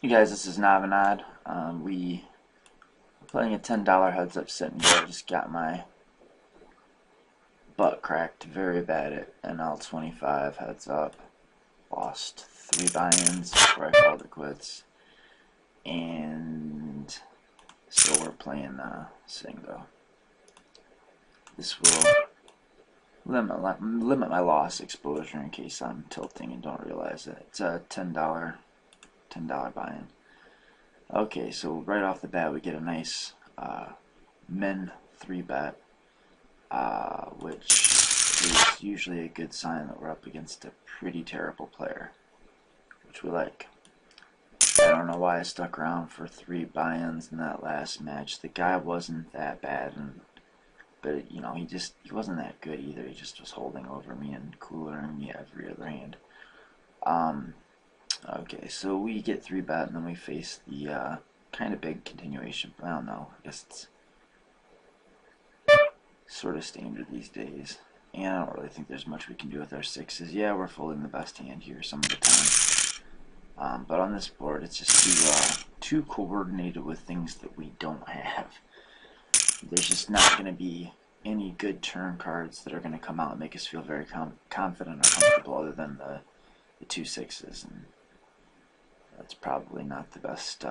You guys, this is Navinad. We are playing a $10 heads up sit and go. I just got my butt cracked very bad at NL25 heads up. Lost 3 buy-ins before I called it quits. And so we're playing SnG. This will limit my loss exposure in case I'm tilting and don't realize it. It's a $10 buy-in. Okay, so right off the bat we get a nice min 3-bet, which is usually a good sign that we're up against a pretty terrible player, which we like. I don't know why I stuck around for 3 buy-ins in that last match. The guy wasn't that bad, but you know, he wasn't that good either. He just was holding over me and coolering me every other hand. Okay, so we get 3-bet and then we face the kind of big continuation. I don't know. I guess it's sort of standard these days. And I don't really think there's much we can do with our 6s. Yeah, we're folding the best hand here some of the time. But on this board, it's just too coordinated with things that we don't have. There's just not going to be any good turn cards that are going to come out and make us feel very confident or comfortable other than the 2 6s. And that's probably not the best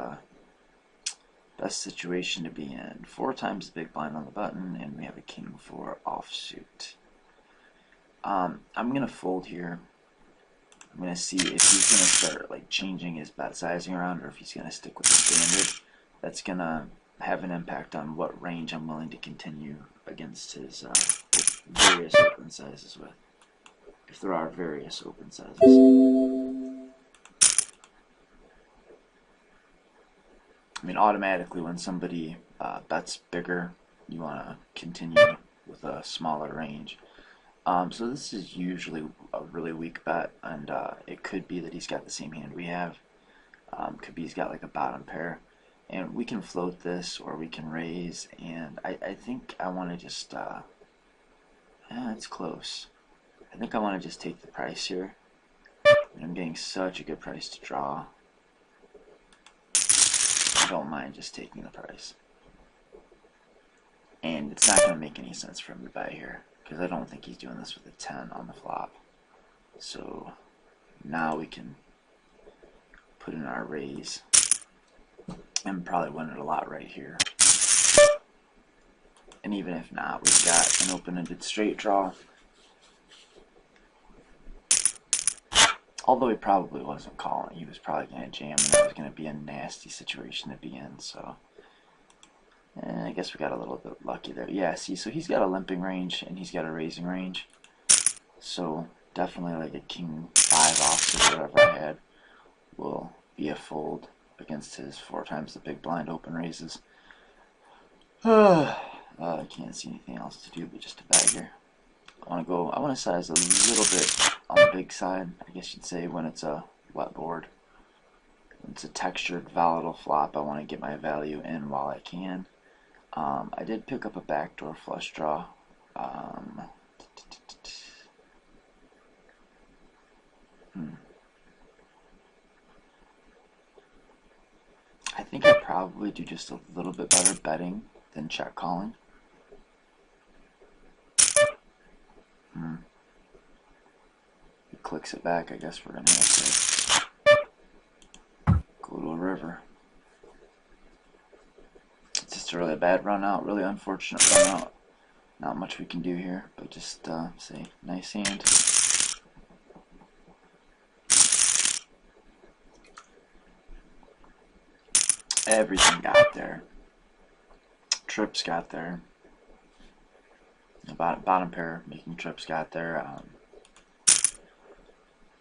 situation to be in. 4 times the big blind on the button, and we have a king 4 offsuit. I'm gonna fold here. I'm gonna see if he's gonna start like changing his bet sizing around, or if he's gonna stick with the standard. That's gonna have an impact on what range I'm willing to continue against his various open sizes with, if there are various open sizes. I mean, automatically when somebody bets bigger, you want to continue with a smaller range. So this is usually a really weak bet, and it could be that he's got the same hand we have. Could be he's got like a bottom pair. And we can float this, or we can raise, and I think I want to just, it's close. I think I want to just take the price here. And I'm getting such a good price to draw. I don't mind just taking the price. And it's not going to make any sense for him to buy here, because I don't think he's doing this with a 10 on the flop. So now we can put in our raise and probably win it a lot right here. And even if not, we've got an open-ended straight draw. Although he probably wasn't calling, he was probably going to jam, and that was going to be a nasty situation to be in. So I guess we got a little bit lucky there. Yeah, see, so he's got a limping range and he's got a raising range. So definitely like a king 5 offsuit or whatever I had will be a fold against his 4 times the big blind open raises. I can't see anything else to do but just to bag here. I want to size a little bit on the big side, I guess you'd say, when it's a wet board. When it's a textured, volatile flop, I want to get my value in while I can. I did pick up a backdoor flush draw. I think I probably do just a little bit better betting than check calling. He clicks it back. I guess we're going to have to go to a river. It's just a really bad run out, really unfortunate run out. Not much we can do here, but just say, nice hand. Everything got there. Trips got there. The bottom pair making trips got there.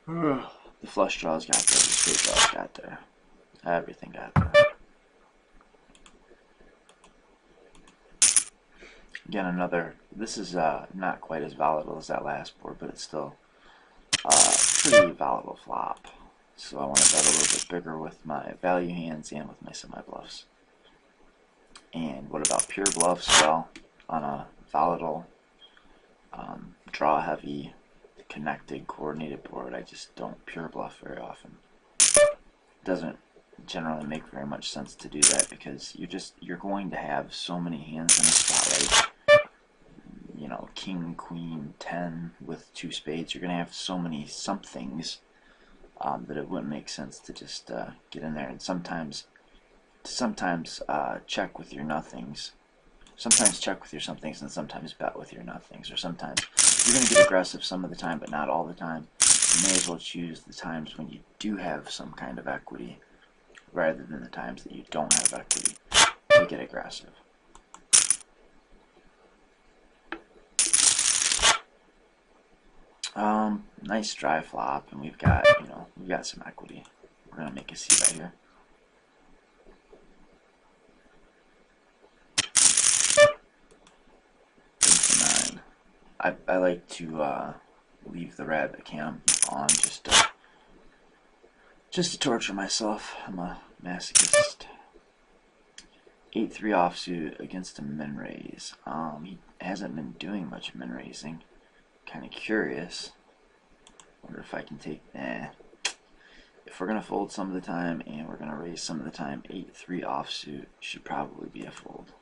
The flush draws got there. The straight draws got there. Everything got there. Again, another. This is not quite as volatile as that last board, but it's still pretty volatile flop. So I want to bet a little bit bigger with my value hands and with my semi-bluffs. And what about pure bluffs? Well, on a volatile, draw-heavy, connected, coordinated board, I just don't pure bluff very often. Doesn't generally make very much sense to do that, because you're going to have so many hands in a spot, like, you know, king, queen, 10 with 2 spades. You're going to have so many somethings that it wouldn't make sense to just get in there. And sometimes check with your nothings. Sometimes check with your somethings, and sometimes bet with your nothings. Or sometimes you're going to get aggressive some of the time, but not all the time. You may as well choose the times when you do have some kind of equity, rather than the times that you don't have equity to get aggressive. Nice dry flop, and we've got some equity. We're gonna make a C right here. I like to leave the rabbit cam on just to torture myself. I'm a masochist. 8-3 offsuit against a min raise. He hasn't been doing much min raising. Kind of curious. Wonder if I can take. If we're gonna fold some of the time and we're gonna raise some of the time, 8-3 offsuit should probably be a fold.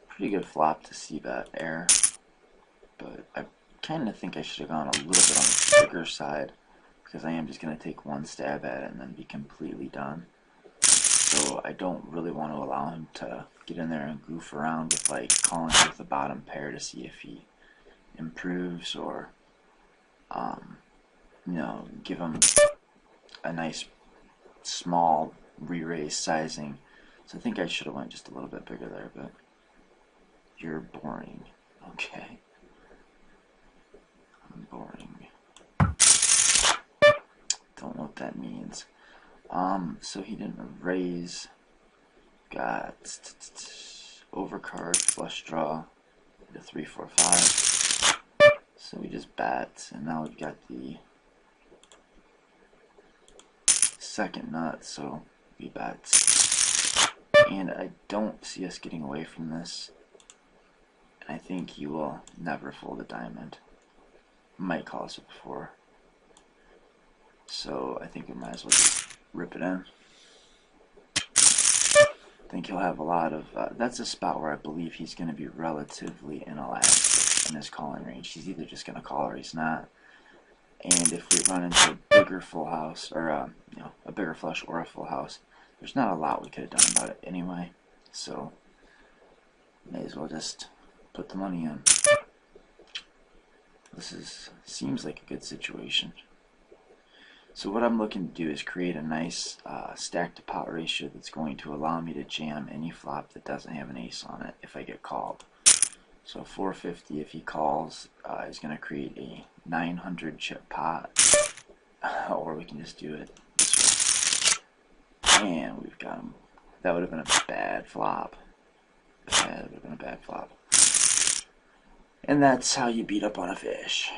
Pretty good flop to c-bet air, but I kind of think I should have gone a little bit on the bigger side, because I am just going to take one stab at it and then be completely done. So I don't really want to allow him to get in there and goof around with like calling with the bottom pair to see if he improves, or you know, give him a nice small re-raise sizing. So I think I should have went just a little bit bigger there, but you're boring. Okay. I'm boring. Don't know what that means. So he didn't raise. Got overcard, flush draw, the 3, 4, 5. So we just bet, and now we've got the second nut, so we bet. And I don't see us getting away from this. I think he will never fold a diamond. Might call us before. So I think we might as well just rip it in. I think he'll have a lot of... that's a spot where I believe he's going to be relatively inelastic in his calling range. He's either just going to call or he's not. And if we run into a bigger full house, or you know, a bigger flush or a full house, there's not a lot we could have done about it anyway. So may as well just put the money in. This seems like a good situation. So what I'm looking to do is create a nice stack to pot ratio that's going to allow me to jam any flop that doesn't have an ace on it if I get called. So 450 if he calls is going to create a 900 chip pot, or we can just do it this way. And we've got him. That would have been a bad flop. That would have been a bad flop. And that's how you beat up on a fish.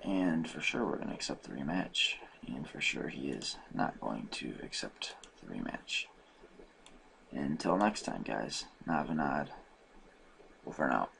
And for sure we're going to accept the rematch. And for sure he is not going to accept the rematch. Until next time, guys. Navanad. Over and out.